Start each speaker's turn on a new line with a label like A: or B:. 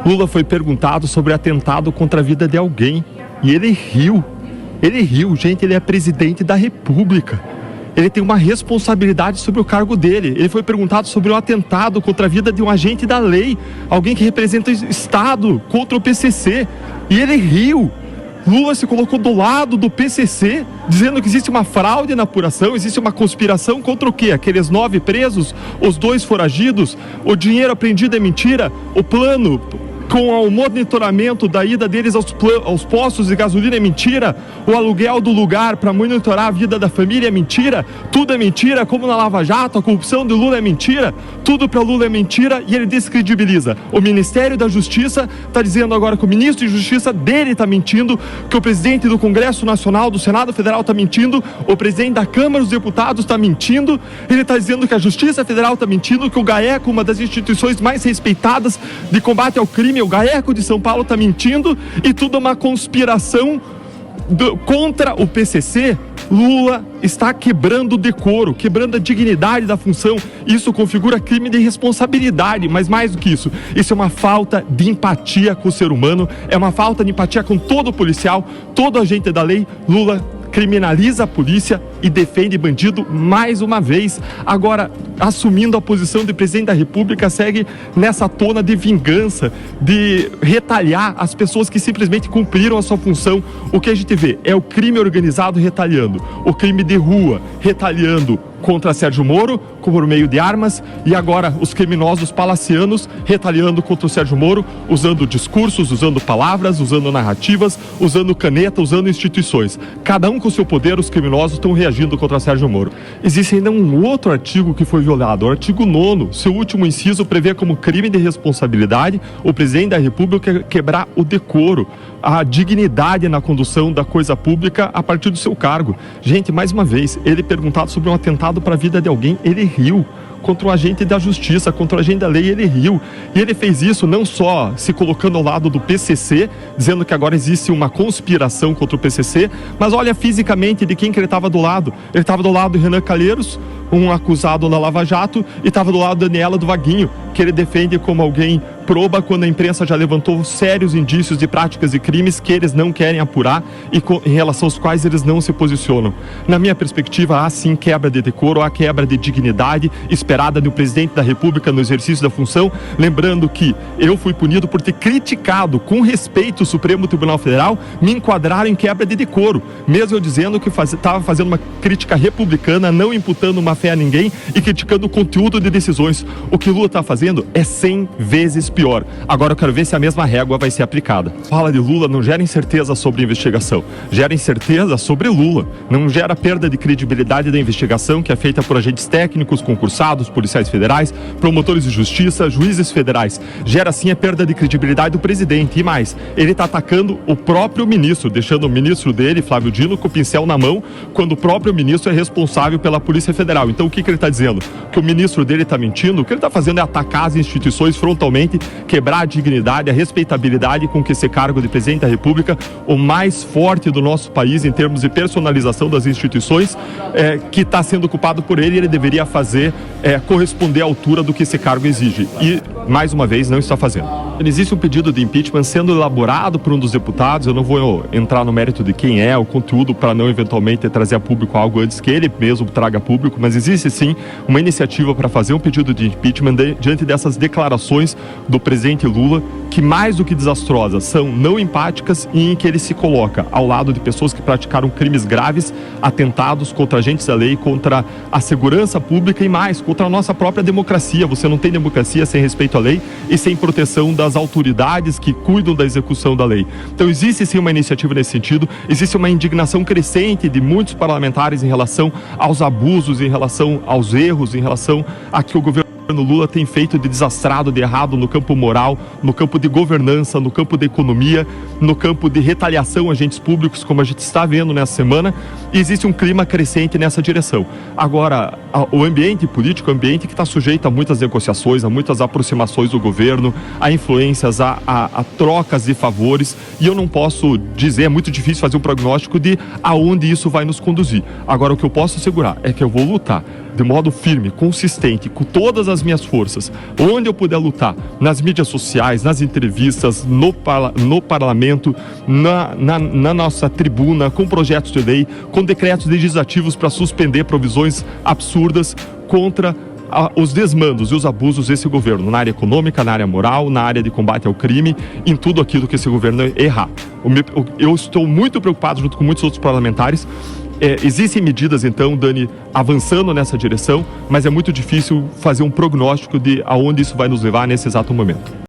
A: Lula foi perguntado sobre atentado contra a vida de alguém e ele riu. Ele riu, gente, ele é presidente da República. Ele tem uma responsabilidade sobre o cargo dele. Ele foi perguntado sobre um atentado contra a vida de um agente da lei, alguém que representa o Estado contra o PCC, e ele riu. Lula se colocou do lado do PCC, dizendo que existe uma fraude na apuração, existe uma conspiração contra o quê? Aqueles 9 presos, os 2 foragidos, o dinheiro apreendido é mentira, o plano com o monitoramento da ida deles aos postos de gasolina é mentira, o aluguel do lugar para monitorar a vida da família é mentira, tudo é mentira, como na Lava Jato, a corrupção do Lula é mentira, tudo para Lula é mentira, e ele descredibiliza. O Ministério da Justiça está dizendo agora que o ministro de Justiça dele está mentindo, que o presidente do Congresso Nacional, do Senado Federal está mentindo, o presidente da Câmara dos Deputados está mentindo, ele está dizendo que a Justiça Federal está mentindo, que o GAECO, uma das instituições mais respeitadas de combate ao crime, o GAECO de São Paulo está mentindo, e tudo é uma conspiração contra o PCC. Lula está quebrando o decoro, quebrando a dignidade da função. Isso configura crime de responsabilidade, mas mais do que isso, isso é uma falta de empatia com o ser humano, é uma falta de empatia com todo policial, todo agente da lei. Lula criminaliza a polícia e defende bandido mais uma vez. Agora, assumindo a posição de presidente da República, segue nessa tona de vingança, de retalhar as pessoas que simplesmente cumpriram a sua função. O que a gente vê é o crime organizado retaliando, o crime de rua retaliando contra Sérgio Moro, por meio de armas, e agora os criminosos palacianos retaliando contra o Sérgio Moro, usando discursos, usando palavras, usando narrativas, usando caneta, usando instituições. Cada um com seu poder, os criminosos estão reagindo contra Sérgio Moro. Existe ainda um outro artigo que foi violado, o artigo 9º, seu último inciso prevê como crime de responsabilidade o presidente da República quebrar o decoro, a dignidade na condução da coisa pública a partir do seu cargo. Gente, mais uma vez, ele perguntado sobre um atentado para a vida de alguém, ele riu. Contra um agente da justiça, contra o agente da lei, ele riu. E ele fez isso não só se colocando ao lado do PCC, dizendo que agora existe uma conspiração contra o PCC, mas olha fisicamente de quem que ele estava do lado. Ele estava do lado do Renan Calheiros, um acusado na Lava Jato, e estava do lado da Daniela do Vaguinho, que ele defende como alguém proba quando a imprensa já levantou sérios indícios de práticas e crimes que eles não querem apurar e em relação aos quais eles não se posicionam. Na minha perspectiva, há sim quebra de decoro, há quebra de dignidade esperada do presidente da República no exercício da função. Lembrando que eu fui punido por ter criticado com respeito o Supremo Tribunal Federal, me enquadraram em quebra de decoro, mesmo eu dizendo que estava fazendo uma crítica republicana, não imputando má fé a ninguém e criticando o conteúdo de decisões. O que Lula está fazendo é 100 vezes pior. Agora eu quero ver se a mesma régua vai ser aplicada. Fala de Lula não gera incerteza sobre a investigação, gera incerteza sobre Lula. Não gera perda de credibilidade da investigação, que é feita por agentes técnicos, concursados, policiais federais, promotores de justiça, juízes federais. Gera sim a perda de credibilidade do presidente. E mais, ele está atacando o próprio ministro, deixando o ministro dele, Flávio Dino, com o pincel na mão, quando o próprio ministro é responsável pela Polícia Federal. Então o que ele está dizendo? Que o ministro dele está mentindo? O que ele está fazendo é atacar as instituições frontalmente, quebrar a dignidade, a respeitabilidade com que esse cargo de presidente da República, o mais forte do nosso país em termos de personalização das instituições, que está sendo ocupado por ele, ele deveria fazer, corresponder à altura do que esse cargo exige. E, mais uma vez, não está fazendo. Existe um pedido de impeachment sendo elaborado por um dos deputados. Eu não vou entrar no mérito de quem é, o conteúdo, para não eventualmente trazer a público algo antes que ele mesmo traga a público, mas existe sim uma iniciativa para fazer um pedido de impeachment diante dessas declarações do presidente Lula, que mais do que desastrosas, são não empáticas e em que ele se coloca ao lado de pessoas que praticaram crimes graves, atentados contra agentes da lei, contra a segurança pública e mais, contra a nossa própria democracia. Você não tem democracia sem respeito à lei e sem proteção das autoridades que cuidam da execução da lei. Então existe sim uma iniciativa nesse sentido, existe uma indignação crescente de muitos parlamentares em relação aos abusos, em relação aos erros, em relação a que o governo Lula tem feito de desastrado, de errado no campo moral, no campo de governança, no campo de economia, no campo de retaliação a agentes públicos, como a gente está vendo nessa semana, e existe um clima crescente nessa direção. Agora, o ambiente político é um ambiente que está sujeito a muitas negociações, a muitas aproximações do governo, a influências, a trocas de favores, e eu não posso dizer, é muito difícil fazer um prognóstico de aonde isso vai nos conduzir. Agora, o que eu posso assegurar é que eu vou lutar de modo firme, consistente, com todas as minhas forças, onde eu puder lutar, nas mídias sociais, nas entrevistas, no parlamento, na nossa tribuna, com projetos de lei, com decretos legislativos para suspender provisões absurdas contra os desmandos e os abusos desse governo, na área econômica, na área moral, na área de combate ao crime, em tudo aquilo que esse governo errar. Eu estou muito preocupado, junto com muitos outros parlamentares. Existem medidas, então, Dani, avançando nessa direção, mas é muito difícil fazer um prognóstico de aonde isso vai nos levar nesse exato momento.